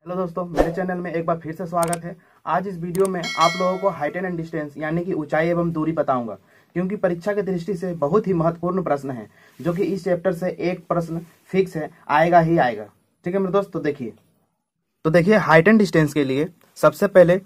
Hello दोस्तों, मेरे channel में एक बार फिर से स्वागत है। आज इस वीडियो में आप लोगों को हाइट एंड डिस्टेंस यानी कि ऊंचाई एवं दूरी बताऊंगा, क्योंकि परीक्षा की दृष्टि से बहुत ही महत्वपूर्ण प्रश्न है, जो कि इस चैप्टर से एक प्रश्न फिक्स है, आएगा ही आएगा। ठीक है मेरे दोस्त, तो देखिए हाइट एंड डिस्टेंस के लिए सबसे पहले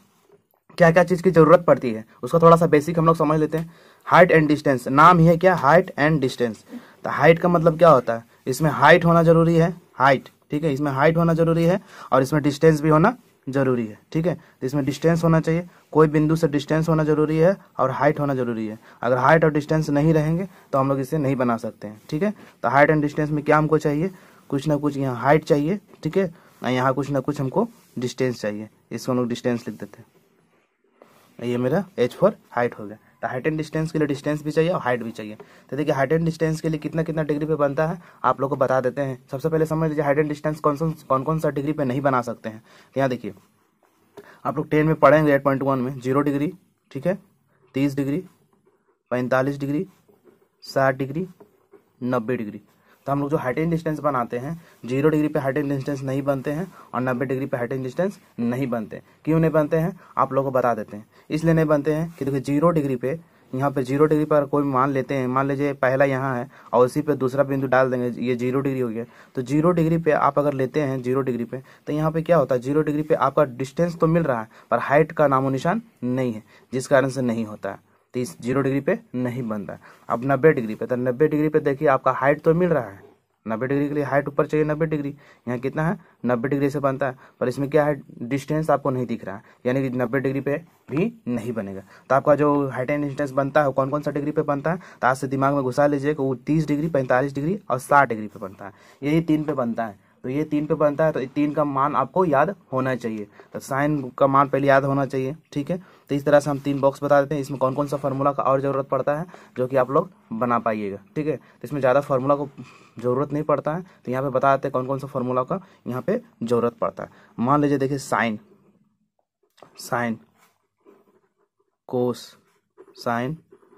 क्या क्या चीज की जरूरत पड़ती है उसका थोड़ा सा बेसिक हम लोग समझ लेते हैं। हाइट एंड डिस्टेंस, नाम ही है क्या, हाइट एंड डिस्टेंस। तो हाइट का मतलब क्या होता है, इसमें हाइट होना जरूरी है, हाइट, ठीक है, इसमें हाइट होना जरूरी है और इसमें डिस्टेंस भी होना जरूरी है। ठीक है, तो इसमें डिस्टेंस होना चाहिए, कोई बिंदु से डिस्टेंस होना जरूरी है और हाइट होना जरूरी है। अगर हाइट और डिस्टेंस नहीं रहेंगे तो हम लोग इसे नहीं बना सकते हैं। ठीक है, तो हाइट एंड डिस्टेंस में क्या हमको चाहिए, कुछ ना कुछ यहाँ हाइट चाहिए, ठीक है, और यहाँ कुछ ना कुछ हमको डिस्टेंस चाहिए। इसको हम लोग डिस्टेंस लिख देते हैं। ये मेरा H फॉर हाइट हो गया। तो हाइट एंड डिस्टेंस के लिए डिस्टेंस भी चाहिए और हाइट भी चाहिए। तो देखिए हाइट एंड डिस्टेंस के लिए कितना कितना डिग्री पे बनता है आप लोग को बता देते हैं। सबसे पहले समझ लीजिए हाइट एंड डिस्टेंस कौन कौन सा डिग्री पे नहीं बना सकते हैं। तो यहाँ देखिए आप लोग 10 में पढ़ेंगे 8.1 में 0 डिग्री, ठीक है, 30 डिग्री, 45 डिग्री, 60 डिग्री, 90 डिग्री। तो हम लोग जो हाइट एंड डिस्टेंस बनाते हैं 0 डिग्री पे हाइट एंड डिस्टेंस नहीं बनते हैं और 90 डिग्री पे हाइट एंड डिस्टेंस नहीं बनते। क्यों नहीं बनते हैं आप लोगों को बता देते हैं। इसलिए नहीं बनते हैं कि देखिए 0 डिग्री पे, यहाँ पे 0 डिग्री पर कोई मान लेते हैं, मान लीजिए पहला यहाँ है और उसी पे दूसरा बिंदु डाल देंगे, ये 0 डिग्री हो गया। तो 0 डिग्री पे आप अगर लेते हैं 0 डिग्री पे, तो यहाँ पे क्या होता है, 0 डिग्री पे आपका डिस्टेंस तो मिल रहा है पर हाइट का नामो निशान नहीं है, जिस कारण से नहीं होता है। तो इस 0 डिग्री पे नहीं बनता है। अब 90 डिग्री पे, तो 90 डिग्री पे देखिए आपका हाइट तो मिल रहा है, 90 डिग्री के लिए हाइट ऊपर चाहिए 90 डिग्री, यहाँ कितना है 90 डिग्री से बनता है, पर इसमें क्या है डिस्टेंस आपको नहीं दिख रहा है, यानी कि 90 डिग्री पे भी नहीं बनेगा। तो आपका जो हाइट एंड डिस्टेंस बनता है कौन कौन सा डिग्री पे बनता है, तो आज से दिमाग में घुसा लीजिए कि वो 30 डिग्री, 45 डिग्री और 60 डिग्री पे बनता है। यही 3 पे बनता है। तो ये 3 पे बनता है, तो 3 का मान आपको याद होना चाहिए। तो साइन का मान पहले याद होना चाहिए, ठीक है। तो इस तरह से हम 3 बॉक्स बता देते हैं, इसमें कौन कौन सा फार्मूला का और जरूरत पड़ता है जो कि आप लोग बना पाइएगा। ठीक है, तो इसमें ज़्यादा फार्मूला को जरूरत नहीं पड़ता है, तो यहाँ पे बता देते हैं कौन कौन सा फार्मूला का यहाँ पे जरूरत पड़ता है। मान लीजिए देखिए साइन, कोस, साइन,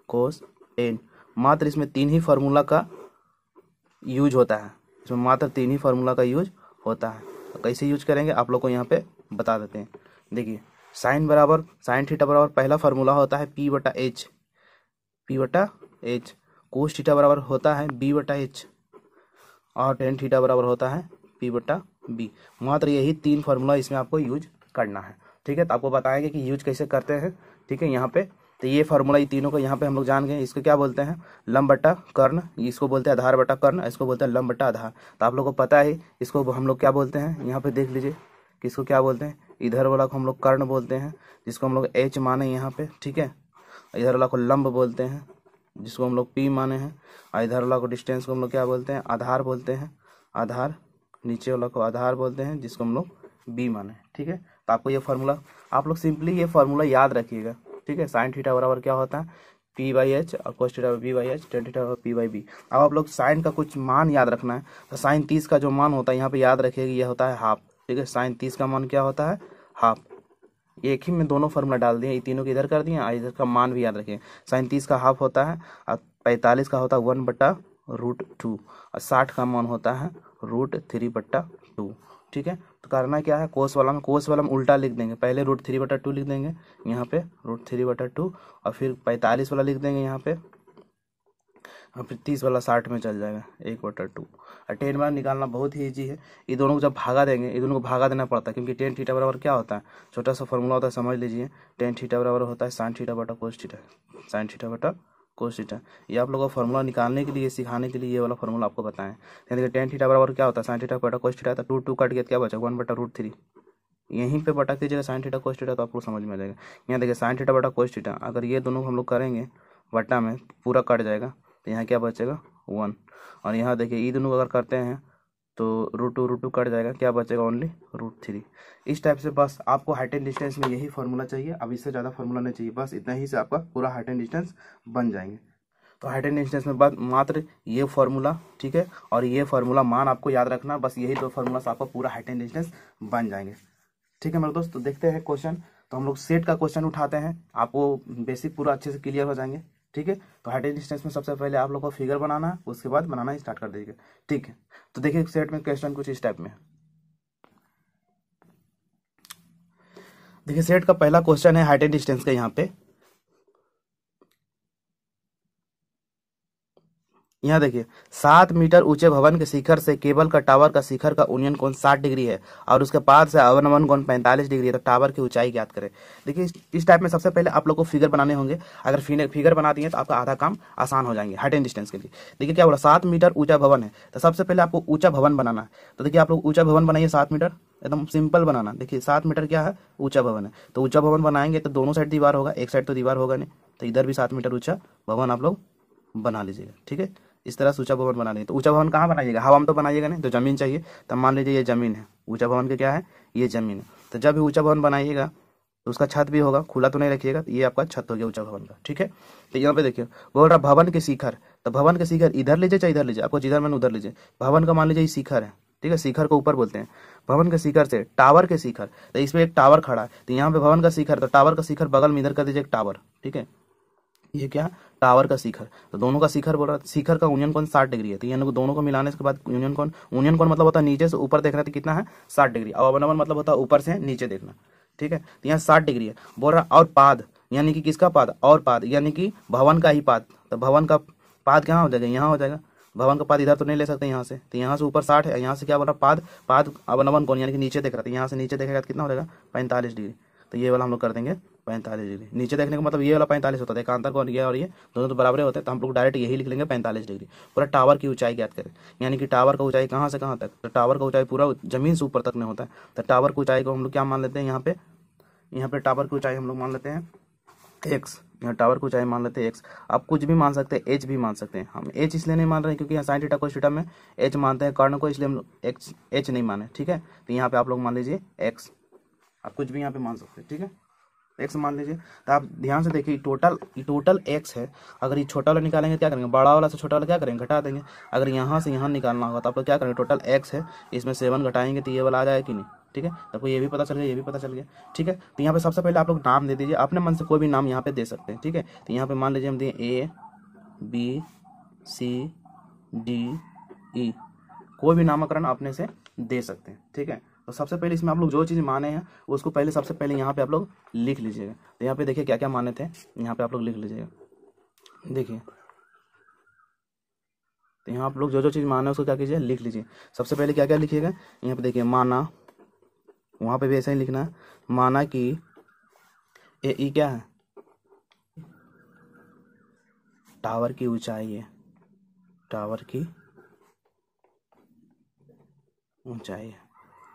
कोस, टेन, मात्र इसमें 3 ही फार्मूला का यूज होता है, इसमें मात्र 3 ही फार्मूला का यूज होता है। तो कैसे यूज करेंगे आप लोग को यहाँ पे बता देते हैं। देखिए साइन बराबर, साइन थीटा बराबर पहला फार्मूला होता है P बटा H, कोस थीटा बराबर होता है B बटा H और टेन थीटा बराबर होता है P बटा B। मात्र यही 3 फार्मूला इसमें आपको यूज करना है। ठीक है, तो आपको बताएंगे कि यूज कैसे करते हैं। ठीक है, यहाँ पे तो ये फार्मूला ये तीनों को यहाँ पे हम लोग जान गए। इसको क्या बोलते हैं, लंब बटा कर्ण, इसको बोलते हैं आधार बटा कर्ण, इसको बोलते हैं लंब बटा आधार। तो आप लोग को पता है इसको हम लोग क्या बोलते हैं, यहाँ पे देख लीजिए कि इसको क्या बोलते हैं, इधर वाला को हम लोग कर्ण बोलते हैं जिसको हम लोग H माने यहाँ पे, ठीक है। इधर वाला को लंब बोलते हैं जिसको हम लोग P माने हैं, और इधर वाला को डिस्टेंस को हम लोग क्या बोलते हैं, आधार बोलते हैं, आधार, नीचे वाला को आधार बोलते हैं जिसको हम लोग B माने। ठीक है, तो आपको ये फार्मूला, आप लोग सिंपली ये फार्मूला याद रखिएगा। ठीक है, साइन थीटा बराबर क्या होता है P बाई H और cos theta B by H, tan theta P by B। अब आप लोग साइन का कुछ मान याद रखना है। तो साइन 30 का जो मान होता है यहाँ पे याद रखिएगा, ये होता है हाफ। ठीक है, साइन 30 का मान क्या होता है, हाफ। एक ही में दोनों फार्मूला डाल दिए, ये तीनों को इधर कर दिए और इधर का मान भी याद रखिए। साइन 30 का हाफ होता है और 45 का होता है 1/√2 और 60 का मान होता है √3/2। ठीक है, तो करना क्या है, कोस वाला में उल्टा लिख देंगे, पहले √3/2 लिख देंगे यहाँ पे √3/2 और फिर 45 वाला लिख देंगे यहाँ पे, और फिर 30 वाला 60 में चल जाएगा 1/2। और टेन मान निकालना बहुत ही ईजी है। ये दोनों को जब भागा देंगे, ये दोनों को भागा देना पड़ता है, क्योंकि टेन थीटा बराबर क्या होता है, छोटा सा फॉर्मूला होता है, समझ लीजिए। टेन थीटा बराबर होता है साइन थीटा बटा कोस थीटा, साइन थीटा बटा कोस थीटा। ये आप लोगों को फॉर्मूला निकालने के लिए, सिखाने के लिए ये वाला फॉर्मूला आपको बताएं। देखिए टेन थीटा बराबर क्या होता है, साइन थीटा बटा कोस थीटा, तो 2 कट गया, क्या बचा 1/√3। यहीं पे बटा कीजिएगा साइन थीटा कोस थीटा, तो आपको समझ में आ जाएगा। यहाँ देखिए साइन थीटा बटा कोस थीटा, अगर ये दोनों हम लोग करेंगे बटा में पूरा कट जाएगा, तो यहाँ क्या बचेगा 1। और यहाँ देखिए ये दोनों अगर करते हैं तो √2 कट जाएगा, क्या बचेगा ओनली √3। इस टाइप से बस आपको हाइट एंड डिस्टेंस में यही फार्मूला चाहिए, अब इससे ज़्यादा फार्मूला नहीं चाहिए, बस इतना ही से आपका पूरा हाइट एंड डिस्टेंस बन जाएंगे। तो हाइट एंड डिस्टेंस में बस मात्र ये फार्मूला, ठीक है, और ये फार्मूला मान आपको याद रखना, बस यही 2 फार्मूला से आपका पूरा हाइट एंड डिस्टेंस बन जाएंगे। ठीक है मेरे दोस्त, तो देखते हैं क्वेश्चन। तो हम लोग सेट का क्वेश्चन उठाते हैं, आपको बेसिक पूरा अच्छे से क्लियर हो जाएंगे। ठीक है, तो हाइट एंड डिस्टेंस में सबसे पहले आप लोग को फिगर बनाना है, उसके बाद बनाना स्टार्ट कर दीजिएगा। ठीक है, तो देखिए सेट में क्वेश्चन कुछ इस टाइप में। देखिए सेट का पहला क्वेश्चन है हाइट एंड डिस्टेंस का। यहाँ पे यहाँ देखिए 7 मीटर ऊंचे भवन के शिखर से केबल का टावर का शिखर का उन्नयन कोण 60 डिग्री है और उसके पाद से अवनमन कोण 45 डिग्री है, तो टावर की ऊंचाई ज्ञात करें। देखिए इस टाइप में सबसे पहले आप लोग को फिगर बनाने होंगे। अगर फिगर बना दिए तो आपका आधा काम आसान हो जाएंगे हाइट एंड डिस्टेंस के लिए। देखिए क्या बोला, 7 मीटर ऊंचा भवन है, तो सबसे पहले आपको ऊंचा भवन बनाना है। तो देखिए आप लोग ऊंचा भवन बनाइए 7 मीटर, एकदम सिंपल बनाना। देखिए 7 मीटर क्या है, ऊंचा भवन है। तो ऊंचा भवन बनाएंगे तो दोनों साइड दीवार होगा, एक साइड तो दीवार होगा नहीं, तो इधर भी 7 मीटर ऊंचा भवन आप लोग बना लीजिएगा। ठीक है, इस तरह से ऊंचा भवन बना लीजिए। तो ऊंचा भवन कहाँ बनाइएगा, हवा में तो बनाइएगा नहीं, तो जमीन चाहिए। तब मान लीजिए ये जमीन है, ऊंचा भवन का क्या है, ये जमीन है। तो जब भी ऊंचा भवन बनाइएगा तो उसका छत भी होगा, खुला तो नहीं रखिएगा। तो ये आपका छत हो गया ऊंचा भवन का। ठीक है, तो यहाँ पे देखिए बोल रहा भवन के शिखर, तो भवन के शिखर इधर लीजिए चाहे इधर लीजिए, आपको जिधर मन उधर लीजिए। भवन का मान लीजिए शिखर है, ठीक है, शिखर को ऊपर बोलते हैं। भवन के शिखर से टावर के शिखर, तो इसमें एक टावर खड़ा है, तो यहाँ पे भवन का शिखर, तो टावर का शिखर बगल में इधर कर दीजिए एक टावर। ठीक है, ये क्या, टावर का शिखर। तो दोनों का शिखर बोल रहा है, शिखर का यूनियन कोण 60 डिग्री है। तो ये दोनों को मिलाने के बाद यूनियन कोण मतलब होता है नीचे से ऊपर देखना, तो कितना है 60 डिग्री। और अवनमन मतलब होता है ऊपर से नीचे देखना। ठीक है, तो यहाँ 60 डिग्री है बोल रहा। और पाद यानी कि किसका पाद, और पाद यानी कि भवन का ही पाद। तो भवन का पाद कहाँ हो जाएगा, यहाँ हो जाएगा। भवन का पाद इधर तो नहीं ले सकते यहाँ से, तो यहाँ से ऊपर 60 है, यहाँ से क्या बोल रहा, पाद अवनमन कोण यानी कि नीचे देख रहा था, यहाँ से नीचे देखेगा तो कितना हो जाएगा 45 डिग्री। तो ये वाला हम लोग कर देंगे 45 डिग्री। नीचे देखने का मतलब ये वाला 45 होता है, एकांतर कोण ये और ये दोनों तो बराबर होते हैं, तो हम लोग डायरेक्ट यही लिख लेंगे 45 डिग्री। पूरा टावर की ऊंचाई ज्ञात करें, यानी कि टावर का ऊंचाई कहाँ से कहाँ तक, तो टावर का ऊंचाई पूरा जमीन से ऊपर तक में होता है। तो टावर की ऊंचाई को हम लोग क्या मान लेते हैं, यहाँ पे टावर की ऊंचाई हम लोग मान लेते हैं एक्स। यहाँ टावर की ऊंचाई मान लेते हैं एक्स। आप कुछ भी मान सकते हैं, एच भी मान सकते हैं। हम एच इसलिए नहीं मान रहे हैं क्योंकि यहाँ साइन थीटा कोस थीटा में एच मानते हैं कर्ण को, इसलिए हम लोग एच नहीं माने। ठीक है, तो यहाँ पे आप लोग मान लीजिए एक्स, आप कुछ भी यहाँ पे मान सकते हैं। ठीक है, एक्स मान लीजिए। तो आप ध्यान से देखिए टोटल एक्स है। अगर ये छोटा वाला निकालेंगे क्या करेंगे, बड़ा वाला से छोटा वाला क्या करेंगे, घटा देंगे। अगर यहाँ से यहाँ निकालना होगा तो आप लोग क्या करेंगे, टोटल एक्स है, इसमें 7 घटाएंगे तो ये वाला आ जाएगा कि नहीं। ठीक है, तो आपको ये भी पता चल गया, ये भी पता चल गया। ठीक है, तो यहाँ पे सबसे पहले आप लोग नाम दे दीजिए, अपने मन से कोई भी नाम यहाँ पे दे सकते हैं। ठीक है, तो यहाँ पे मान लीजिए हम दिए A B C D E, कोई भी नामकरण अपने से दे सकते हैं। ठीक है, तो सबसे पहले इसमें आप लोग जो चीज़ माने हैं उसको पहले सबसे पहले यहाँ पे आप लोग लिख लीजिएगा। तो यहाँ पे देखिए क्या क्या माने थे, यहाँ पे आप लोग लिख लीजिएगा। देखिए तो यहाँ आप लोग जो जो चीज़ माने उसको क्या कीजिए, लिख लीजिए। सबसे पहले क्या क्या लिखिएगा, यहाँ पे देखिए माना, वहाँ पे भी ऐसा ही लिखना है। माना कि ए क्या है, टावर की ऊंचाई है, टावर की ऊंचाई है।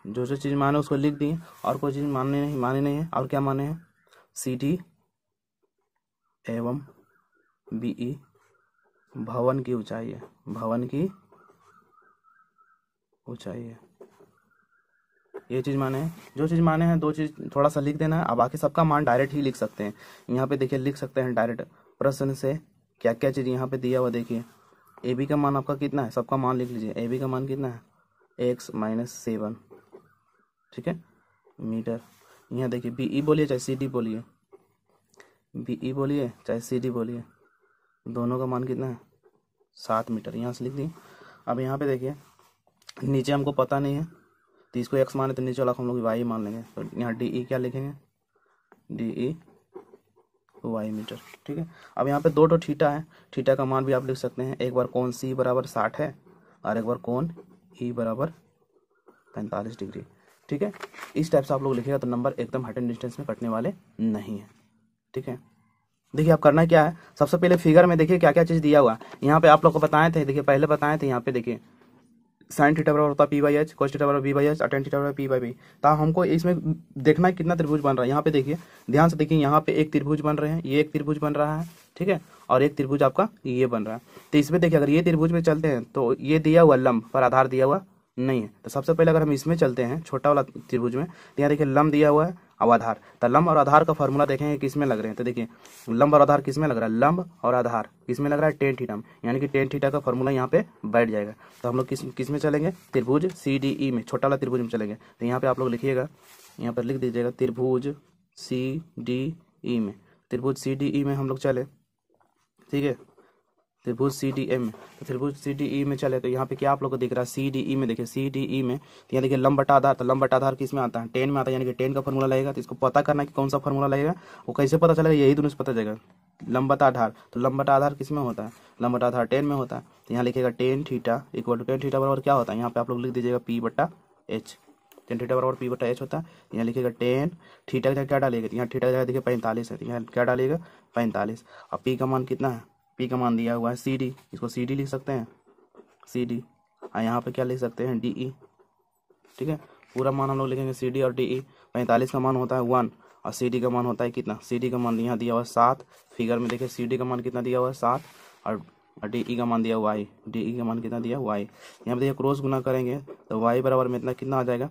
जो जो चीज़ माने उसको लिख दिए, और कोई चीज़ माने नहीं है। और क्या माने हैं, CD एवं BE भवन की ऊंचाई है, भवन की ऊंचाई है। ये चीज़ माने हैं। जो चीज़ माने हैं दो चीज़ थोड़ा सा लिख देना है। अब बाकी सबका मान डायरेक्ट ही लिख सकते हैं। यहाँ पे देखिए लिख सकते हैं डायरेक्ट प्रश्न से क्या क्या चीज़ यहाँ पे दिया हुआ। देखिए AB का मान आपका कितना है, सबका मान लिख लीजिए। AB का मान कितना है, x - 7। ठीक है, मीटर। यहाँ देखिए BE बोलिए चाहे CD बोलिए, BE बोलिए चाहे CD बोलिए, दोनों का मान कितना है 7 मीटर। यहाँ से लिख दिए। अब यहाँ पे देखिए नीचे हमको पता नहीं है, तो इसको x माने तो नीचे वाला हम लोग y मान लेंगे। तो यहाँ DE क्या लिखेंगे, DE y मीटर। ठीक है, अब यहाँ पे दो थीटा है, थीटा का मान भी आप लिख सकते हैं। एक बार कोण C बराबर 60 है और एक बार कोण E बराबर 45 डिग्री। ठीक है, इस टाइप से आप लोग लिखिएगा तो नंबर एकदम हाइट एंड डिस्टेंस में कटने वाले नहीं है। ठीक है, देखिए आप करना क्या है, सबसे पहले फिगर में देखिए क्या क्या चीज़ दिया हुआ। यहाँ पे आप लोग को बताए थे, देखिए पहले बताए थे। यहाँ पे देखिए साइन थीटा बराबर होता है P/H, कोस थीटा बराबर V/H और टेन थीटा बराबर P/B। तो हमको इसमें देखना है कितना त्रिभुज बन रहा है। यहाँ पे देखिए ध्यान से देखिए, यहाँ पे एक त्रिभुज बन रहे हैं, ये एक त्रिभुज बन रहा है। ठीक है, और एक त्रिभुज आपका ये बन रहा है। तो इसमें देखिए अगर ये त्रिभुज में चलते हैं तो ये दिया हुआ लंब पर आधार दिया हुआ नहीं है। तो सबसे पहले अगर हम इसमें चलते हैं छोटा वाला त्रिभुज में, तो यहाँ देखिए लंब दिया हुआ है और आधार। तो लंब और आधार का फॉर्मूला देखेंगे किस में लग रहे हैं। तो देखिए लंब और आधार किस में लग रहा है, लंब और आधार किस में लग रहा है, टेन थीटा में, यानी कि टेन थीटा का फॉर्मूला यहाँ पे बैठ जाएगा। तो हम लोग किस में चलेंगे, त्रिभुज CDE में, छोटा वाला त्रिभुज में चलेंगे। तो यहाँ पे आप लोग लिखिएगा, यहाँ पर लिख दीजिएगा त्रिभुज CDE में, त्रिभुज CDE में हम लोग चले। ठीक है, त्रिभुज सी डी ए में, तो त्रिभुज सी डी ई में चले तो यहाँ पे क्या आप लोग को दिख रहा है, सी डी ई में देखिए, सी डी ई में तो यहाँ देखिए लंब बटा आधार, तो लंब बटा आधार किस में आता है, 10 में आता है, यानी कि 10 का फॉर्मूला लगेगा। तो इसको पता करना है कि कौन सा फॉर्मूला लगेगा, वो कैसे पता चलेगा, यही दोनों से पता चलेगा। लंब बटा आधार, तो लंब बटा आधार किस में होता है, लंब बटा आधार 10 में होता है। तो यहाँ लिखिएगा ten theta equal to, ten theta बराबर क्या होता है, यहाँ पे आप लोग लिख दीजिएगा पी बटा एच, टेन थीटा बराबर पी बटा एच होता है। यहाँ लिखिएगा टेन थीटा की जगह क्या डालिएगा, यहाँ थीटा की जगह देखिए 45 है, तो यहाँ क्या डालिएगा 45। अब पी का मान कितना है, पी का मान दिया हुआ है सी डी, इसको सी डी लिख सकते हैं, सी डी। और यहाँ पे क्या लिख सकते हैं, डी ई, ठीक है। पूरा मान हम लोग लिखेंगे सी डी और डी ई। 45 का मान होता है 1 और सी डी का मान होता है कितना, सी डी का मान यहाँ दिया हुआ है 7, फिगर में देखिए सी डी का मान कितना दिया हुआ है 7 और डी ई का मान दिया हुआ है, डी ई का मान कितना दिया हुआ है। यहाँ पे देखिए क्रॉस गुना करेंगे तो वाई बराबर में इतना कितना आ जाएगा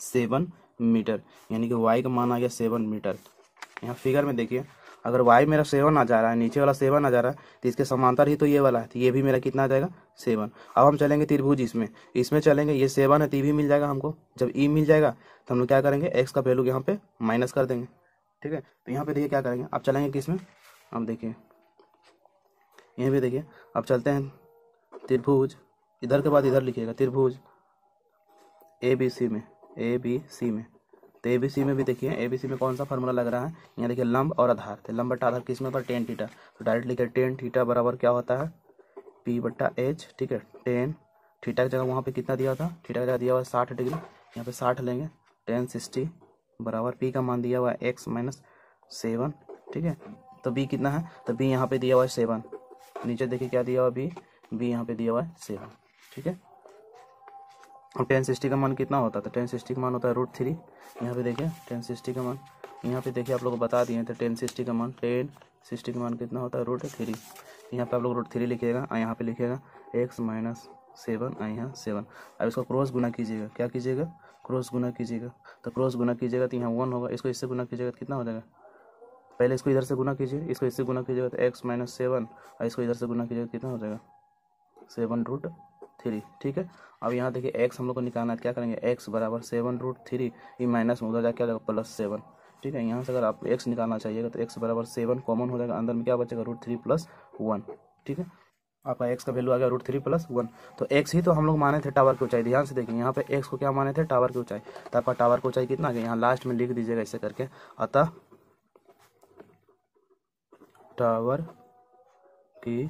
7 मीटर, यानी कि वाई का मान आ गया 7 मीटर। यहाँ फिगर में देखिए अगर वाई मेरा 7 आ जा रहा है, नीचे वाला 7 आ जा रहा है, तो इसके समांतर ही तो ये वाला है, तो ये भी मेरा कितना आ जाएगा 7। अब हम चलेंगे त्रिभुज इसमें चलेंगे, ये 7 है तो ये भी मिल जाएगा हमको। जब ई मिल जाएगा तो हम लोग क्या करेंगे, एक्स का वैल्यू यहाँ पे माइनस कर देंगे, ठीक है। तो यहाँ पे देखिए क्या करेंगे, अब चलेंगे किस में, अब देखिए यहाँ पे देखिए, अब चलते हैं त्रिभुज, इधर के बाद इधर लिखिएगा त्रिभुज ए बी सी में, ए बी सी में। तो ए बी सी में भी देखिए, ए बी सी में कौन सा फार्मूला लग रहा है, यहाँ देखिए लंब और आधार, तो लंब बटा आधार किस में होता है, टेन थीटा। तो डायरेक्ट लिखिए टेन थीटा बराबर क्या होता है, पी बटा एच, ठीक है। टेन थीटा की जगह वहाँ पे कितना दिया था, थीटा की जगह दिया हुआ है 60 डिग्री, यहाँ पे 60 लेंगे, टेन 60 बराबर पी का मान दिया हुआ है एक्स माइनस 7, ठीक है। तो बी कितना है, तो बी यहाँ पे दिया हुआ है 7, नीचे देखिए क्या दिया हुआ है, बी यहाँ पे दिया हुआ है 7, ठीक है। और 1060 का मान कितना होता है, तो 1060 का मान होता है √3। यहाँ पे देखिए 1060 का मान, यहाँ पे देखिए आप लोग को बता दिए थे 1060 का मान, 1060 का मान कितना होता है √3। यहाँ पे आप लोग √3 लिखिएगा और यहाँ पे लिखिएगा x माइनस 7 और यहाँ 7। अब इसको क्रॉस गुना कीजिएगा, क्या कीजिएगा, क्रॉस गुना कीजिएगा। तो क्रॉस गुना कीजिएगा तो यहाँ 1 होगा, इसको इससे गुना कीजिएगा तो कितना हो जाएगा, पहले इसको इधर से गुना कीजिए, इसको इससे गुना कीजिएगा तो x माइनस 7 और इसको इधर से गुना कीजिएगा कितना हो जाएगा 7√3, ठीक है। अब यहाँ देखिए x हम लोग को निकालना है, क्या करेंगे, x बराबर 7√3, ये माइनस में उधर जाके क्या जाएगा +7, ठीक है। यहाँ से अगर आप x निकालना चाहिएगा तो x बराबर 7 कॉमन हो जाएगा, अंदर में क्या बचेगा √3 + 1, ठीक है। आपका x का वैल्यू आ गया √3 + 1। तो x ही तो हम लोग माने थे टावर की ऊंचाई, ध्यान से देखिए यहाँ पे x को क्या माने थे, टावर की ऊंचाई। तो आपका टावर की ऊंचाई कितना आ गया, यहाँ लास्ट में लिख दीजिएगा ऐसे करके, अतः टावर की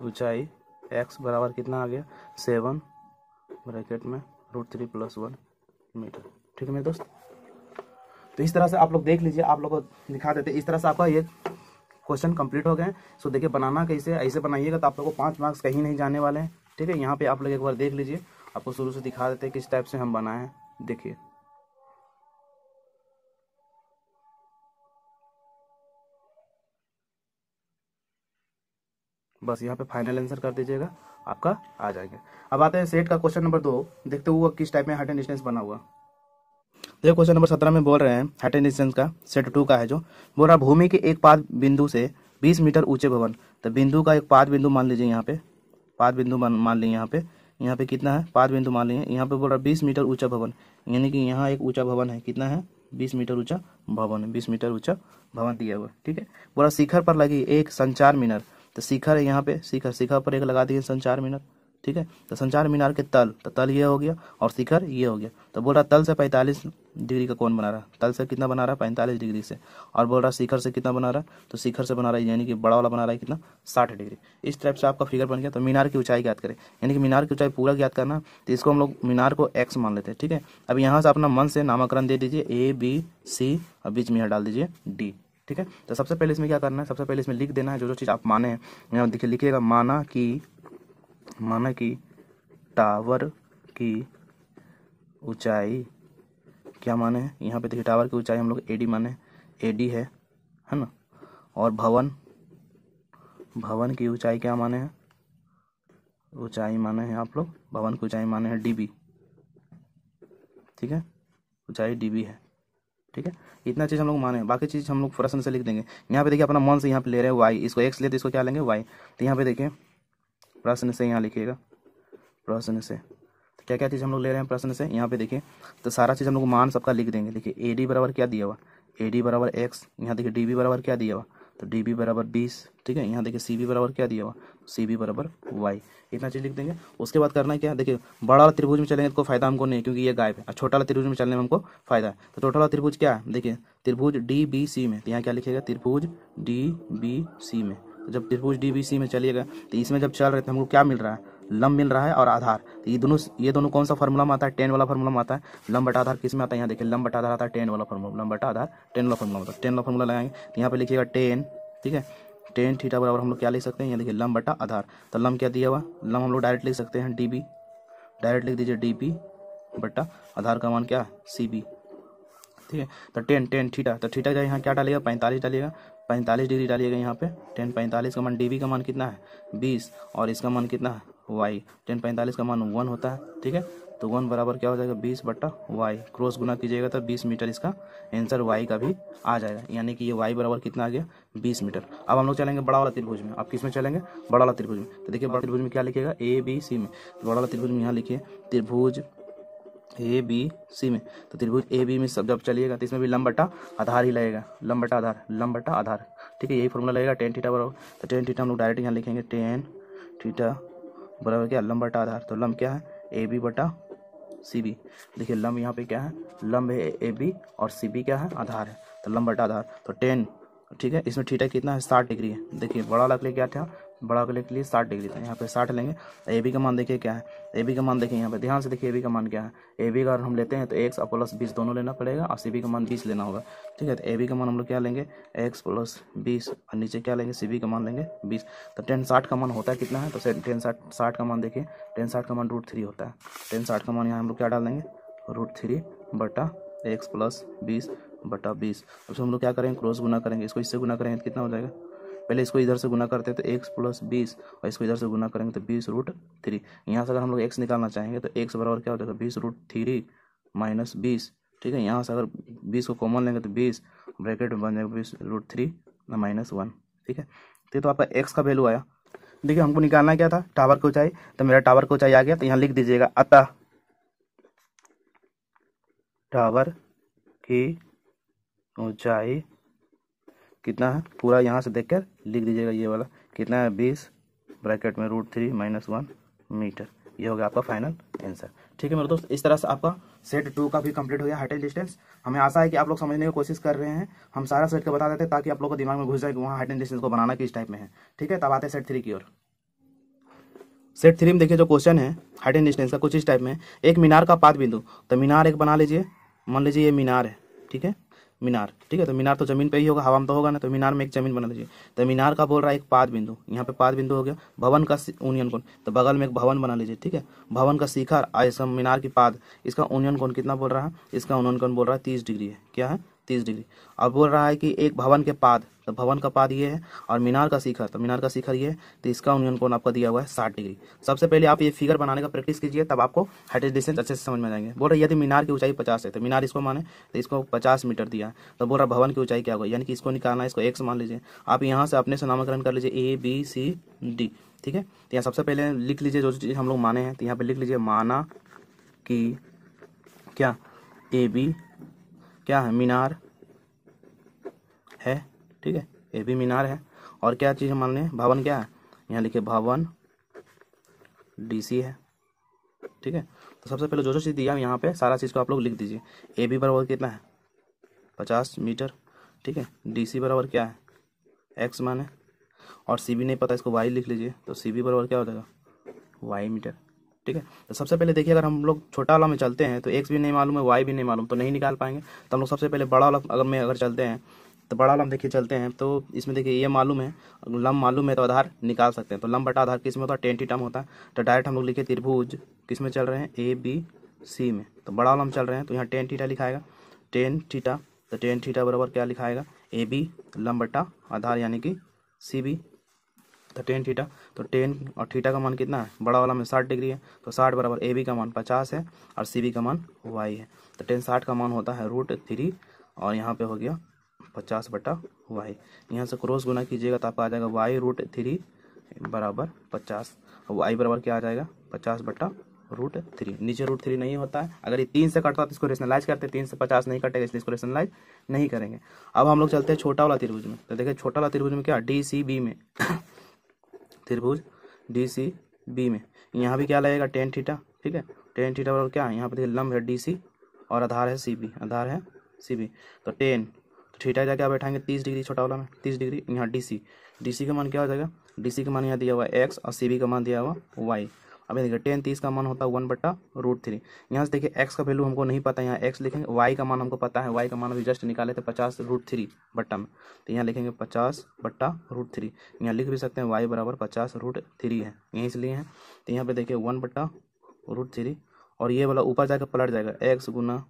ऊंचाई x बराबर कितना आ गया 7 ब्रैकेट में √3 + 1 मीटर, ठीक है मेरे दोस्त। तो इस तरह से आप लोग देख लीजिए, आप लोग को दिखा देते, इस तरह से आपका ये क्वेश्चन कंप्लीट हो गए। सो देखिए बनाना कैसे, ऐसे बनाइएगा तो आप लोग को 5 मार्क्स कहीं नहीं जाने वाले हैं, ठीक है। यहाँ पे आप लोग एक बार देख लीजिए, आपको शुरू से दिखा देते किस टाइप से हम बनाए हैं, देखिए। बस यहाँ पे फाइनल आंसर कर दीजिएगा, आपका आ जाएगा। अब आते हैं सेट का क्वेश्चन नंबर 2, देखते हुए किस टाइप में हाइट एंड डिस्टेंस बना हुआ। देखो क्वेश्चन नंबर 17 में बोल रहे हैं हाइट एंड डिस्टेंस का, सेट 2 का है जो बोल रहा भूमि के एक पाद बिंदु से 20 मीटर ऊंचे भवन। तो बिंदु का एक पाद बिंदु मान लीजिए, यहाँ पे पाद बिंदु मान लीजिए, यहाँ पे कितना है, पाद बिंदु मान लीजिए। यहाँ पे बोल रहा 20 मीटर ऊंचा भवन, यानी कि यहाँ एक ऊंचा भवन है, कितना है 20 मीटर ऊंचा भवन है, 20 मीटर ऊंचा भवन दिया हुआ, ठीक है। बोला शिखर पर लगी एक संचार मीनार, तो शिखर है यहाँ पे, शिखर पर एक लगा दिए संचार मीनार, ठीक है। तो संचार मीनार के तल, तो तल ये हो गया और शिखर ये हो गया। तो बोल रहा तल से 45 डिग्री का कोण बना रहा है, तल से कितना बना रहा है 45 डिग्री से, और बोल रहा शिखर से कितना बना रहा है, तो शिखर से बना रहा है यानी कि बड़ा वाला बना रहा है कितना 60 डिग्री। इस टाइप से आपका फिगर बन गया। तो मीनार की ऊंचाई ज्ञात करें, यानी कि मीनार की ऊंचाई पूरा ज्ञात करना, तो इसको हम लोग मीनार को x मान लेते हैं, ठीक है। अब यहाँ से अपना मन से नामकरण दे दीजिए ABC और बीच में यहाँ डाल दीजिए D, ठीक है। तो सबसे पहले इसमें क्या करना है, सबसे पहले इसमें लिख देना है जो चीज़ आप माने हैं। यहाँ देखिए लिखिएगा माना कि टावर की ऊंचाई क्या माने हैं, यहाँ पे देखिए टावर की ऊंचाई हम लोग AD माने, AD है ना। और भवन की ऊंचाई क्या माने हैं, ऊंचाई माने हैं आप लोग, भवन की ऊंचाई माने हैं DB, ठीक है, ऊंचाई DB है, ठीक है। इतना चीज़ हम लोग माने, बाकी चीज़ हम लोग प्रश्न से लिख देंगे। यहाँ पे देखिए अपना मन से यहाँ पे ले रहे हैं y, इसको x लेते इसको क्या लेंगे y। तो यहाँ पे देखिए प्रश्न से यहाँ लिखिएगा, प्रश्न से तो क्या क्या चीज़ हम लोग ले रहे हैं प्रश्न से, यहाँ पे देखिए। तो सारा चीज़ हम लोग मान सबका लिख देंगे। देखिए AD बराबर क्या दिया हुआ, AD बराबर x, यहाँ देखिए DB बराबर क्या दिया हुआ, तो डी बी बराबर 20, ठीक है। यहाँ देखिए सी बी बराबर क्या दिया हुआ, सी बी बराबर वाई, इतना चीज़ लिख देंगे। उसके बाद करना है क्या, देखिए बड़ा वाला त्रिभुज में चलेंगे तो कोई फायदा हमको नहीं है क्योंकि ये गायब है, और छोटा वाला त्रिभुज में चलने में हमको फायदा है। तो छोटा वाला त्रिभुज क्या है, देखिए त्रिभुज डी बी सी में, तो यहाँ क्या लिखिएगा, त्रिभुज डी बी सी में। तो जब त्रिभुज डी बी सी में चलिएगा तो इसमें जब चल रहे थे हमको क्या मिल रहा है, लंब मिल रहा है और आधार। तो ये दोनों कौन सा फार्मूला में आता है, टेन वाला फार्मूला में आता है। लंब बटा आधार किस में आता है, यहाँ देखिए लंब बटा आधार आता है टेन वाला फार्मूला, लंब बटा आधार टेन वाला फार्मूला होता है। टेन वाला फार्मूला लगाएंगे तो यहाँ पे लिखिएगा टेन, ठीक है। टेन थीटा बराबर हम लोग क्या लिख सकते हैं, यहाँ देखिए लंब बटा आधार। तो लंब क्या दिया हुआ, लंब हम लोग डायरेक्ट लिख सकते हैं डी बी, डायरेक्ट लिख दीजिए डी बी बटा आधार का मान क्या है, सी बी, ठीक है। तो टेन थीटा, तो थीटा का यहाँ क्या डालिएगा, 45 डालिएगा, 45 डिग्री डालिएगा यहाँ पे। टेन 45 का मान, डी का मान कितना है 20, और इसका मान कितना है वाई। टेन 45 का मान 1 होता है, ठीक है। तो 1 बराबर क्या हो जाएगा 20 बट्टा वाई, क्रॉस गुना कीजिएगा तो 20 मीटर इसका आंसर वाई का भी आ जाएगा, यानी कि ये वाई बराबर कितना आ गया 20 मीटर। अब हम लोग चलेंगे बड़ा वाला त्रिभुज में। आप किस में चलेंगे, बड़ा वाला त्रिभुज में। तो देखिए बड़ा त्रिभुज में क्या लिखिएगा, ए बी सी में। तो बड़ा वाला त्रिभुज में यहाँ लिखिए त्रिभुज ए बी सी में। तो त्रिभुज ए बी में सब जब चलिएगा तो इसमें भी लंब बटा आधार ही लगेगा, लंब बटा आधार, लंब बटा आधार, ठीक है। यही फॉर्मूला लगेगा टेन थीटा बराबर। तो टेन थीटा हम लोग डायरेक्ट यहाँ लिखेंगे टेन थीटा बराबर क्या, लंब बटा आधार। तो लंब क्या है, ए बी बटा सी बी। देखिए लंब यहाँ पे क्या है, लंब है ए बी और सी बी क्या है, आधार है। तो लंब बटा आधार, तो 10, ठीक है। इसमें थीटा कितना है 60 डिग्री है। देखिए बड़ा वाला के लिए क्या था, बड़ा वाले के लिए 60 डिग्री था, यहाँ पे 60 लेंगे। ए बी का मान देखिए क्या है, ए बी का मान देखिए यहाँ पे ध्यान से देखिए, ए बी का मान क्या है। ए बी का अगर हम लेते हैं तो एक्स और प्लस 20 दोनों लेना पड़ेगा, और सी बी का मान 20 लेना होगा, ठीक है। तो ए बी का मान हम लोग क्या लेंगे, एक्स प्लस 20, और नीचे क्या लेंगे, सी बी का मान लेंगे 20। तो 10 60 का मान होता है कितना है, तो 10 60 का मान देखिए, 10 60 का मान √3 होता है। 10 60 का मान यहाँ हम लोग क्या डाल देंगे, √3 बटा एक्स प्लस 20 बटा 20। उसमें हम लोग क्या करेंगे, क्रॉस गुना करेंगे, इसको इससे गुना करेंगे तो कितना हो जाएगा, पहले इसको इधर से गुना करते हैं तो एक्स प्लस 20, और इसको इधर से गुना करेंगे तो 20√3। यहाँ से अगर हम लोग एक्स निकालना चाहेंगे तो एक्स बराबर क्या हो जाएगा 20√3 माइनस 20, ठीक है। यहाँ से अगर 20 को कॉमन लेंगे तो 20 ब्रैकेट में बन जाएगा 20√3 माइनस 1, ठीक है। तो आपका एक्स का वैल्यू आया। देखिए हमको निकालना क्या था, टावर की ऊंचाई, तो मेरा टावर की ऊंचाई आ गया। तो यहाँ लिख दीजिएगा अतः टावर की ऊंचाई कितना है, पूरा यहाँ से देखकर लिख दीजिएगा, ये वाला कितना है 20 ब्रैकेट में √3 माइनस 1 मीटर। ये हो गया आपका फाइनल आंसर, ठीक है मेरे दोस्त। इस तरह से आपका सेट 2 का भी कंप्लीट हो गया, हाइट एंड डिस्टेंस। हमें आशा है कि आप लोग समझने की कोशिश कर रहे हैं। हम सारा सेट का बता देते हैं ताकि आप लोग को दिमाग में घुस जाए कि वहाँ हाइट एंड डिस्टेंस को बनाना किस टाइप में है, ठीक है। तब आते हैं सेट 3 की ओर। सेट 3 में देखिए जो क्वेश्चन है हाइट एंड डिस्टेंस का कुछ इस टाइप में, एक मीनार का पाद बिंदु। तो मीनार एक बना लीजिए, मान लीजिए ये मीनार है, ठीक है, मीनार, ठीक है। तो मीनार तो जमीन पे ही होगा, हवा में तो होगा ना, तो मीनार में एक जमीन बना लीजिए। तो मीनार का बोल रहा है एक पाद बिंदु, यहाँ पे पाद बिंदु हो गया। भवन का यूनियन कोण, तो बगल में एक भवन बना लीजिए, ठीक है। भवन का शिखर ऐसा मीनार की पाद, इसका यूनियन कोण कितना बोल रहा है, इसका यूनियन कोण बोल रहा है 30 डिग्री है, क्या है 30 डिग्री। अब बोल रहा है कि एक भवन के पाद, तो भवन का पाद ये है, और मीनार का शिखर, तो मीनार का शिखर ये है, तो इसका यूनियन कोण आपका दिया हुआ है 60 डिग्री। सबसे पहले आप ये फिगर बनाने का प्रैक्टिस कीजिए, तब आपको हाइट एंड डिस्टेंस अच्छे से समझ में जाएंगे। बोल रहा है यदि मीनार की ऊंचाई 50 है, तो मीनार इसको माने तो इसको 50 मीटर दिया है। तो बोल रहा भवन की ऊंचाई क्या होगा, यानी कि इसको निकालना है, इसको एक्स मान लीजिए। आप यहाँ से अपने से नामकरण कर लीजिए ABCD, ठीक है। तो यहाँ सबसे पहले लिख लीजिए जो चीज़ हम लोग माने हैं, तो यहाँ पे लिख लीजिए माना कि क्या AB क्या है, मीनार है, ठीक है, AB मीनार है। और क्या चीज़ मान लें, भवन क्या है, यहाँ लिखिए भवन DC है, ठीक है। तो सबसे पहले जो जो चीज़ दिया यहाँ पे सारा चीज़ को आप लोग लिख दीजिए। AB बराबर कितना है 50 मीटर, ठीक है। DC बराबर क्या है x मान है, और CB नहीं पता इसको y लिख लीजिए। तो CB बराबर क्या हो जाएगा y मीटर, ठीक है। तो सबसे पहले देखिए अगर हम लोग छोटा वाला में चलते हैं तो x भी नहीं मालूम है, y भी नहीं मालूम, तो नहीं निकाल पाएंगे। तो हम लोग सबसे पहले बड़ा वाला अगर चलते हैं, तो बड़ा लंब देखिए चलते हैं, तो इसमें देखिए ये मालूम है, लंब मालूम है तो आधार निकाल सकते हैं। तो लंब बटा आधार किस में होता है, टेन थीटा में होता है। तो डायरेक्ट हम लोग लिखे त्रिभुज किस में चल रहे हैं, ABC में। तो बड़ा लंब चल रहे हैं तो यहाँ टेन थीटा लिखाएगा, टेन थीटा। तो टेन थीटा बराबर क्या लिखाएगा, AB लंब बटा आधार यानी कि CB। तो टेन थीटा, तो टेन और थीटा का मान कितना है, बड़ा वाला में 60 डिग्री है, तो 60 बराबर AB का मान 50 है और CB का मान y है। तो टेन 60 का मान होता है √3, और यहाँ पे हो गया 50 बटा y। यहाँ से क्रॉस गुना कीजिएगा तो आपका आ जाएगा y √3 बराबर 50, और y बराबर क्या आ जाएगा 50 बटा √3। नीचे √3 नहीं होता है। अगर ये 3 से कटता तो इसको रेशनलाइज करते, 3 से 50 नहीं कटेगा इसलिए इसको रेशनलाइज नहीं करेंगे। अब हम लोग चलते हैं छोटा वाला त्रिभुज में। तो देखिए छोटा वाला त्रिभुज में क्या, DCB में त्रिभुज DCB में यहाँ भी क्या लगेगा, tan थीटा। ठीक है, tan थीटा बराबर क्या है, यहाँ पे देखिए लंब है DC और आधार है CB, आधार है CB। तो tan, तो थीटा का क्या बैठाएंगे 30 डिग्री, छोटा वाला में 30 डिग्री। यहाँ DC का मान क्या हो जाएगा, DC का मान यहाँ दिया हुआ x और CB का मान दिया हुआ y। अब देखिए tan 30 का मान होता है 1/√3। यहाँ से देखिए x का वैल्यू हमको नहीं पता, यहाँ x लिखेंगे, y का मान हमको पता है, y का मान अभी जस्ट निकाले थे 50√3 बट्टा में, तो यहाँ लिखेंगे 50/√3। यहाँ लिख भी सकते हैं y बराबर 50√3 है, यहीं से लिए हैं। तो यहाँ पे देखिए 1/√3 और ये वाला ऊपर जाकर पलट जाएगा, x गुना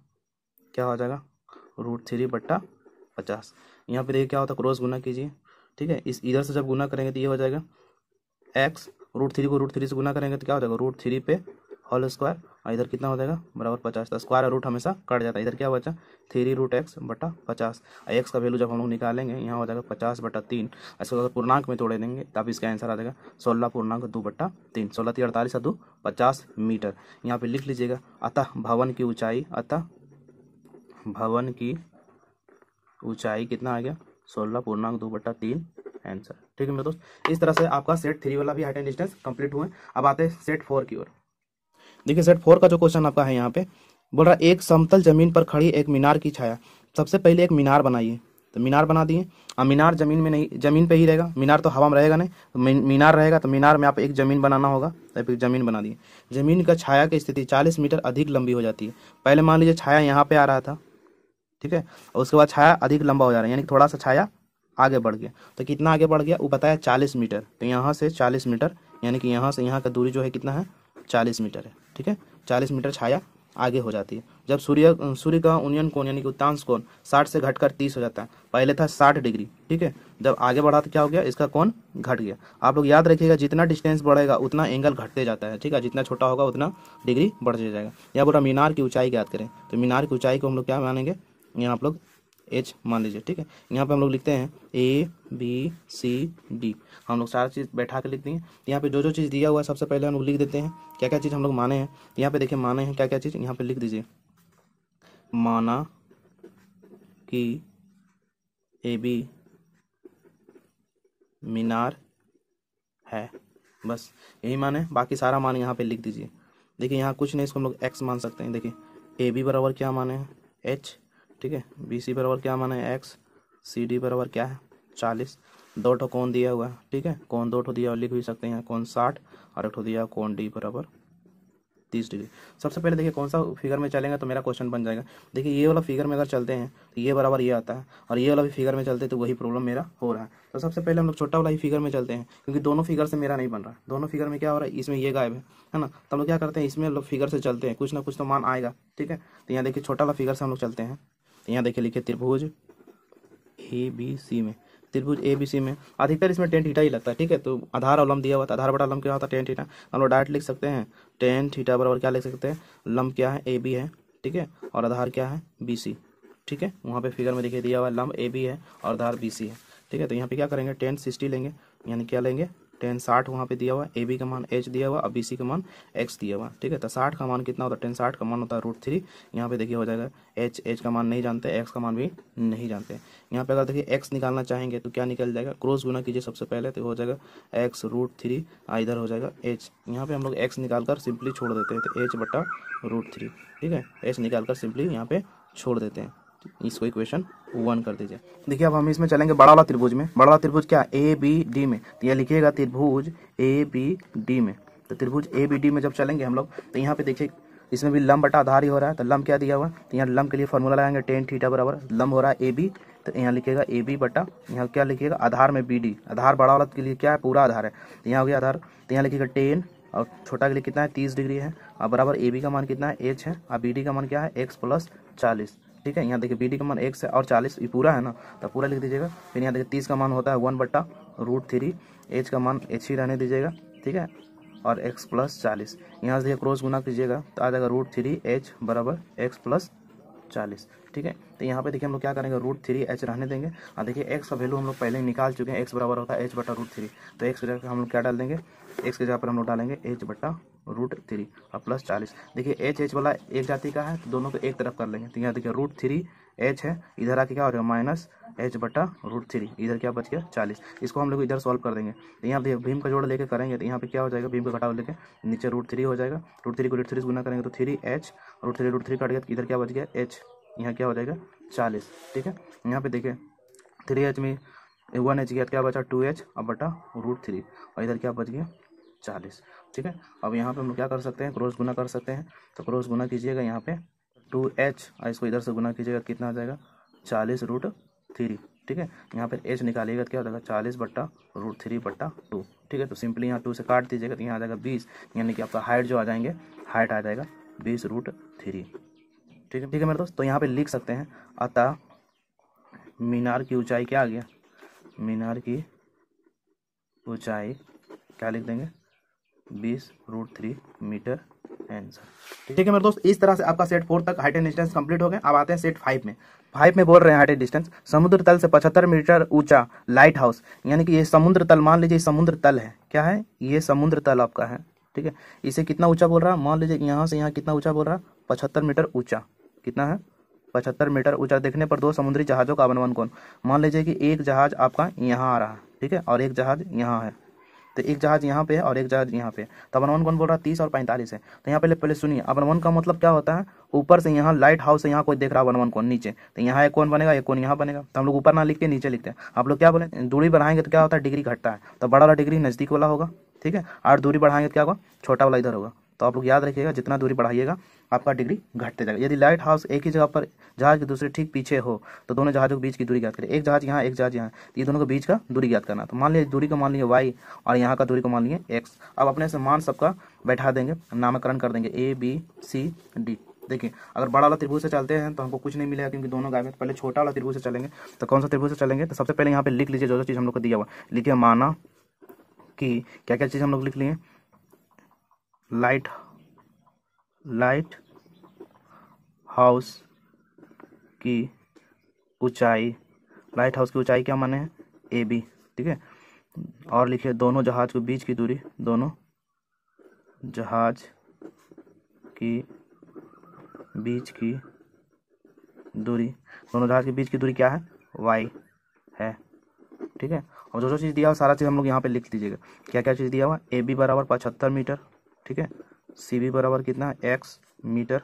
क्या हो जाएगा √3/50। यहाँ पे देखिए क्या होता है, क्रॉस गुना कीजिए। ठीक है, इस इधर से जब गुना करेंगे तो ये हो जाएगा x, √3 को √3 से गुना करेंगे तो क्या हो जाएगा √3 पे होल स्क्वायर, और इधर कितना हो जाएगा बराबर 50। तो स्क्वायर और रूट हमेशा कट जाता है, इधर क्या बचा 3√x/50। x का वैल्यू जब हम लोग निकालेंगे यहाँ हो जाएगा 50/3। इसको अगर पूर्णांक में तोड़े देंगे तब इसका आंसर आ जाएगा 16.2/3। 16 × 48 = 2 50 मीटर। यहाँ पे लिख लीजिएगा, अतः भवन की ऊंचाई, अतः भवन की ऊंचाई कितना आ गया 16.2/3 आंसर। ठीक है मेरे दोस्त, इस तरह से आपका सेट 3 वाला भी हाइट एंड डिस्टेंस कंप्लीट हुए। अब आते हैं सेट 4 की ओर। देखिए सेट 4 का जो क्वेश्चन आपका है यहाँ पे बोल रहा है, एक समतल जमीन पर खड़ी एक मीनार की छाया। सबसे पहले एक मीनार बनाइए। तो मीनार बना दिए। अब मीनार जमीन में नहीं, जमीन पे ही रहेगा, मीनार तो हवा में रहेगा नहीं, तो मीनार रहेगा तो मीनार में आप एक जमीन बनाना होगा। तो फिर जमीन बना दिए। जमीन का छाया की स्थिति 40 मीटर अधिक लंबी हो जाती है। पहले मान लीजिए छाया यहाँ पे आ रहा था, ठीक है, और उसके बाद छाया अधिक लंबा हो जा रहा है, यानी थोड़ा सा छाया आगे बढ़ गया। तो कितना आगे बढ़ गया वो बताया 40 मीटर। तो यहाँ से 40 मीटर, यानी कि यहाँ से यहाँ का दूरी जो है कितना है 40 मीटर है। ठीक है, 40 मीटर छाया आगे हो जाती है। जब सूर्य का उन्नयन कोण यानी कि उत्तांश कोण 60 से घटकर 30 हो जाता है। पहले था 60 डिग्री, ठीक है, जब आगे बढ़ा तो क्या हो गया, इसका कोण घट गया। आप लोग याद रखिएगा, जितना डिस्टेंस बढ़ेगा उतना एंगल घटते जाता है। ठीक है, जितना छोटा होगा उतना डिग्री बढ़ जाएगा। यहाँ पूरा मीनार की ऊंचाई याद करें, तो मीनार की ऊंचाई को हम लोग क्या मानेंगे, यहाँ आप लोग h मान लीजिए। ठीक है, यहाँ पे हम लोग लिखते हैं ABCD, हम लोग सारा चीज़ बैठा के लिखते हैं। यहाँ पे जो जो चीज़ दिया हुआ है सबसे पहले हम लोग लिख देते हैं, क्या क्या चीज़ हम लोग माने हैं। यहाँ पे देखिए माने हैं क्या क्या चीज़, यहाँ पे लिख दीजिए। माना कि AB मीनार है, बस यही माने, बाकी सारा मान यहाँ पे लिख दीजिए। देखिए यहाँ कुछ नहीं, इसको हम लोग x मान सकते हैं। देखिए AB बराबर क्या माने हैं h, ठीक है, BC बराबर क्या माना है x, CD बराबर क्या है 40। दो ठो कोण दिया हुआ है, ठीक है, कोण दो ठो दिया हुआ, लिख भी सकते हैं कोण 60 और एक ठो दिया कोण D बराबर 30 डिग्री। सबसे पहले देखिए कौन सा फिगर में चलेंगे तो मेरा क्वेश्चन बन जाएगा। देखिए ये वाला फिगर में अगर चलते हैं तो ये बराबर ये आता है, और ये वाला भी फिगर में चलते हैं तो वही प्रॉब्लम मेरा हो रहा है। तो सबसे पहले हम लोग छोटा वाला ही फिगर में चलते हैं, क्योंकि दोनों फिगर से मेरा नहीं बन रहा है। दोनों फिगर में क्या हो रहा है, इसमें ये गायब है ना, तो हम लोग क्या करते हैं, इसमें लोग फिगर से चलते हैं, कुछ ना कुछ तो मान आएगा। ठीक है, तो यहाँ देखिए छोटा वाला फिगर से हम लोग चलते हैं। तो यहाँ देखिए लिखिए त्रिभुज ABC में, त्रिभुज ABC में अधिकतर इसमें tan थीटा ही लगता है। ठीक है, तो आधार और लंब दिया हुआ था, आधार बटा लंब क्या होता है tan थीटा। हम लोग डायरेक्ट लिख सकते हैं tan थीटा बराबर क्या लिख सकते हैं, लंब क्या है AB है, ठीक है, और आधार क्या है BC। ठीक है, वहाँ पे फिगर में देखिए दिया हुआ लंब AB है और आधार BC है। ठीक है, तो यहाँ पे क्या करेंगे tan 60 लेंगे, यानी क्या लेंगे tan 60 वहाँ पे दिया हुआ, AB का मान h दिया हुआ और BC का मान x दिया हुआ। ठीक है, तो 60 का मान कितना होता है, tan 60 का मान होता है √3। यहाँ पे देखिए हो जाएगा h का मान नहीं जानते, x का मान भी नहीं जानते। यहाँ पे अगर देखिए x निकालना चाहेंगे तो क्या निकल जाएगा, क्रॉस गुना कीजिए सबसे पहले, तो हो जाएगा x √3, इधर हो जाएगा h। यहाँ पे हम लोग x निकाल कर सिंपली छोड़ देते हैं, तो h/√3। ठीक है, h निकाल कर सिंपली यहाँ पे छोड़ देते हैं। इसको इक्वेशन 1 कर दीजिए। देखिए अब हम इसमें चलेंगे बड़ा वाला त्रिभुज में। बड़ा वाला त्रिभुज क्या ABD में, तो यह लिखिएगा त्रिभुज ABD में। तो त्रिभुज ABD में जब चलेंगे हम लोग तो यहाँ पे देखिए इसमें भी लंब बटा आधार ही हो रहा है। तो लंब क्या दिया हुआ, तो यहाँ लंब के लिए फॉर्मूला लगाएंगे tan थीटा बराबर लंब हो रहा है AB, तो यहाँ लिखिएगा AB बटा यहाँ क्या लिखिएगा आधार में BD। आधार बड़ा वाला के लिए क्या है, पूरा आधार है, तो यहाँ हो गया आधार, तो यहाँ लिखिएगा tan और छोटा के लिए कितना है 30 डिग्री है, और बराबर AB का मान कितना है h है, और BD का मान क्या है x + 40। ठीक है, यहाँ देखिए BD का मान x है और 40 ये पूरा है ना, तो पूरा लिख दीजिएगा। फिर यहाँ देखिए 30 का मान होता है 1/√3, h का मान h ही रहने दीजिएगा। ठीक है, और x + 40, यहाँ से देखिए क्रॉस गुना कीजिएगा तो आ जाएगा √3h बराबर x + 40। ठीक है, तो यहाँ पे देखिए हम लोग क्या करेंगे, √3h रहने देंगे। और देखिए x का वैल्यू हम लोग पहले ही निकाल चुके हैं, x बराबर होता है h/√3। तो x की जगह हम लोग क्या डाल देंगे, x की जगह पर हम लोग डालेंगे h/√3। √3 और प्लस 40। देखिए एच वाला एक जाति का है तो दोनों को एक तरफ कर लेंगे। तो यहाँ देखिए √3 h है, इधर आके क्या हो जाएगा -h/√3, इधर क्या बच गया 40। इसको हम लोग इधर सॉल्व कर देंगे। तो यहाँ पे भीम का जोड़ लेके करेंगे तो यहाँ पे क्या हो जाएगा, भीम का घटाव लेके नीचे √3 हो जाएगा। √3 को √3 से गुना करेंगे तो 3h, √3 कट गया तो इधर क्या बच गया h, यहाँ क्या हो जाएगा 40। ठीक है, यहाँ पे देखिए 3h में 1h गया तो क्या बचा 2h और बटा √3 और इधर क्या बच गया 40। ठीक है, अब यहाँ पे हम क्या कर सकते हैं, क्रॉस गुना कर सकते हैं। तो क्रॉस गुना कीजिएगा यहाँ पे 2h और इसको इधर से गुना कीजिएगा, कितना आ जाएगा 40√3। ठीक है, यहाँ पे h निकालिएगा तो क्या हो जाएगा 40/√3/2। ठीक है, तो सिंपली यहाँ 2 से काट दीजिएगा तो यहाँ आ जाएगा 20, यानी कि आपका हाइट जो आ जाएंगे, हाइट आ जाएगा 20√3। ठीक है मेरे दोस्त, तो यहाँ पे लिख सकते हैं अतः मीनार की ऊंचाई क्या आ गया, मीनार की ऊंचाई क्या लिख देंगे 20√3 मीटर आंसर। ठीक है मेरे दोस्त, इस तरह से आपका सेट 4 तक हाइट एंड डिस्टेंस कंप्लीट हो गया। अब आते हैं सेट 5 में। 5 में बोल रहे हैं हाइट एंड डिस्टेंस, समुद्र तल से 75 मीटर ऊंचा लाइट हाउस, यानी कि ये समुद्र तल, मान लीजिए समुद्र तल है, क्या है ये समुद्र तल आपका है। ठीक है, इसे कितना ऊंचा बोल रहा है, मान लीजिए यहाँ से यहाँ कितना ऊंचा बोल रहा है 75 मीटर ऊंचा, कितना है 75 मीटर ऊंचा। देखने पर 2 समुद्री जहाजों का अनुमान कौन, मान लीजिए कि एक जहाज आपका यहाँ आ रहा है, ठीक है, और एक जहाज यहाँ है, तो एक जहाज यहाँ पे है और एक जहाज यहाँ पे है, तो अनुमान कौन बोल रहा है 30 और 45 है। तो यहाँ पहले सुनिए, अनुमान का मतलब क्या होता है, ऊपर से यहाँ लाइट हाउस से यहाँ कोई देख रहा है अनुमान कौन नीचे, तो यहाँ एक कौन बनेगा, एक कौन यहाँ बनेगा। तो हम लोग ऊपर ना लिख के नीचे लिखते हैं। आप लोग क्या बोले, दूरी बढ़ाएंगे तो क्या होता है डिग्री घटता है, तो बड़ा वाला डिग्री नजदीक वाला होगा। ठीक है, और दूरी बढ़ाएंगे तो क्या होगा, छोटा वाला इधर होगा। तो आप लोग याद रखिएगा, जितना दूरी बढ़ाइएगा आपका डिग्री घटते जाएगा। यदि लाइट हाउस एक ही जगह पर जहाज के दूसरे ठीक पीछे हो तो दोनों जहाजों के बीच की दूरी ज्ञात करें। एक जहाज यहाँ, एक जहाज यहाँ, तो ये दोनों के बीच का दूरी ज्ञात करना। तो मान लीजिए दूरी को मान लीजिए y और यहाँ का दूरी को मान लीजिए x। अब अपने से मान सबका बैठा देंगे, नामकरण कर देंगे A B C D। देखिए अगर बड़ा वाला त्रिभुज से चलते हैं तो हमको कुछ नहीं मिलेगा क्योंकि दोनों गायब है। पहले छोटा वाला त्रिभुज से चलेंगे, तो कौन सा त्रिभुज से चलेंगे, तो सबसे पहले यहाँ पे लिख लीजिए जो चीज़ हम लोग को दिया हुआ। लिखिए माना कि क्या क्या चीज़ हम लोग लिख लिए, लाइट हाउस की ऊंचाई, लाइट हाउस की ऊंचाई क्या माने हैं AB। ठीक है, और लिखिए दोनों जहाज के बीच की दूरी, दोनों जहाज की बीच की दूरी, दोनों जहाज के बीच की दूरी क्या है y है। ठीक है, और जो जो चीज़ दिया हुआ सारा चीज़ हम लोग यहाँ पे लिख दीजिएगा। क्या क्या चीज़ दिया हुआ, AB बराबर 75 मीटर, ठीक है, CB बराबर कितना है x मीटर,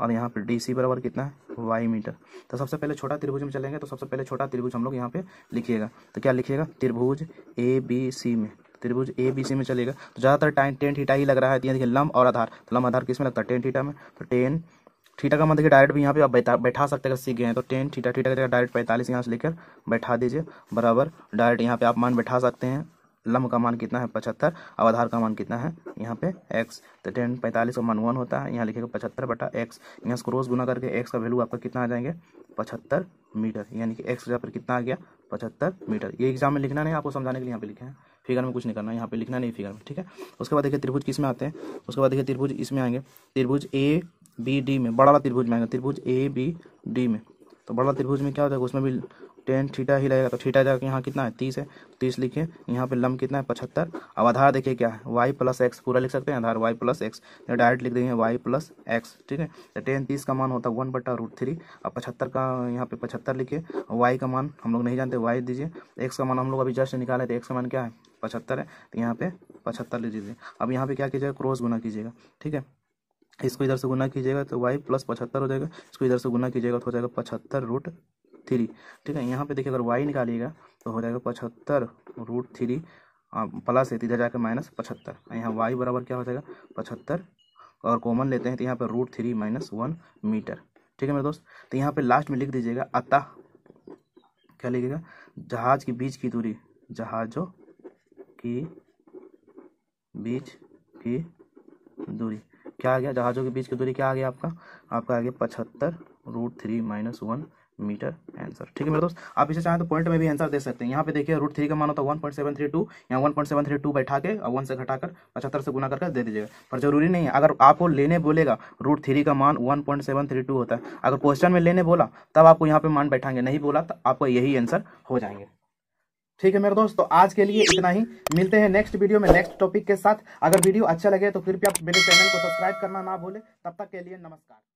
और यहाँ पे DC बराबर कितना है y मीटर। तो सबसे पहले छोटा त्रिभुज में चलेंगे, तो सबसे पहले छोटा त्रिभुज हम लोग यहाँ पे लिखिएगा। तो क्या लिखिएगा, त्रिभुज ABC में, त्रिभुज ABC में चलेगा। तो ज़्यादातर टाइम टेन थीटा ही लग रहा है। तो देखिए लंब और आधार, तो लंब आधार किस में लगता है टेन थीटा में। तो टेन थीटा का मतलब देखिए डायरेक्ट भी यहाँ पे आप बैठा सकते हैं, अगर सीख गए हैं तो टेन थीटा की जगह डायरेक्ट 45 यहाँ से लेकर बैठा दीजिए, बराबर डायरेक्ट यहाँ पे आप मान बैठा सकते हैं। लंब का मान कितना है 75 और आधार का मान कितना है यहाँ पे x। तो 10 45 का मान 1 होता है, यहाँ लिखेगा 75/x। यहाँ से क्रॉस गुना करके x का वैल्यू आपका कितना आ जाएंगे 75 मीटर, यानी कि x जगह पर कितना आ गया 75 मीटर। ये एग्जाम में लिखना नहीं, आपको समझाने के लिए यहाँ पे लिखे हैं, फिगर में कुछ नहीं करना, यहाँ पे लिखना नहीं फिगर में। ठीक है, उसके बाद देखिए त्रिभुज किस में आते हैं, उसके बाद देखिए त्रिभुज इसमें आएंगे, त्रिभुज ABD में, बड़ा वाला त्रिभुज में आएंगे, त्रिभुज ABD में। तो बड़ा त्रिभुज में क्या होता है, उसमें भी टेन थीटा ही लगेगा। तो थीटा जाकर यहाँ कितना है 30 है, 30 लिखिए। यहाँ पे लंब कितना है 75, अब आधार देखिए क्या है y + x, पूरा लिख सकते हैं आधार y + x, डायरेक्ट लिख देंगे y + x। ठीक है, तो टेन 30 का मान होता है 1/√3। अब 75 का यहाँ पे 75 लिखिए, y का मान हम लोग नहीं जानते, y दीजिए। x का मान हम लोग अभी जस्ट निकाले थे, x का मान क्या है 75 है, तो यहाँ पे 75 लिख दीजिए। अब यहाँ पे क्या कीजिएगा, क्रॉस गुना कीजिएगा। ठीक है, इसको इधर से गुना कीजिएगा तो y + 75 हो जाएगा, इसको इधर से गुना कीजिएगा तो हो जाएगा 75√3। ठीक है, यहाँ पे देखिए अगर y निकालिएगा तो हो जाएगा 75√3 प्लस इधर जाकर -75, यहाँ y बराबर क्या हो जाएगा 75, और कॉमन लेते हैं तो यहाँ पे √3 - 1 मीटर। ठीक है मेरे दोस्त, तो यहाँ पे लास्ट में लिख दीजिएगा अतः, क्या लिखिएगा, जहाज के बीच की दूरी, जहाजों की बीच की दूरी क्या आ गया, जहाजों के बीच की दूरी क्या आ गया आपका आ गया 75√3 - 1 मीटर आंसर। ठीक है मेरे दोस्त, आप इसे चाहें तो पॉइंट में भी आंसर दे सकते हैं। यहाँ पे देखिए √3 का मान होता है 1.732, यहाँ 1.732 बैठा के और 1 से घटाकर 75 से गुना करके दे दीजिएगा। पर जरूरी नहीं है, अगर आपको लेने बोलेगा √3 का मान 1.732 होता है, अगर क्वेश्चन में लेने बोला तब आपको यहाँ पे मान बैठाएंगे, नहीं बोला तो आपको यही आंसर हो जाएंगे। ठीक है मेरे दोस्त, तो आज के लिए इतना ही। मिलते हैं नेक्स्ट वीडियो में नेक्स्ट टॉपिक के साथ। अगर वीडियो अच्छा लगे तो कृपया मेरे चैनल को सब्सक्राइब करना ना भूले। तब तक के लिए नमस्कार।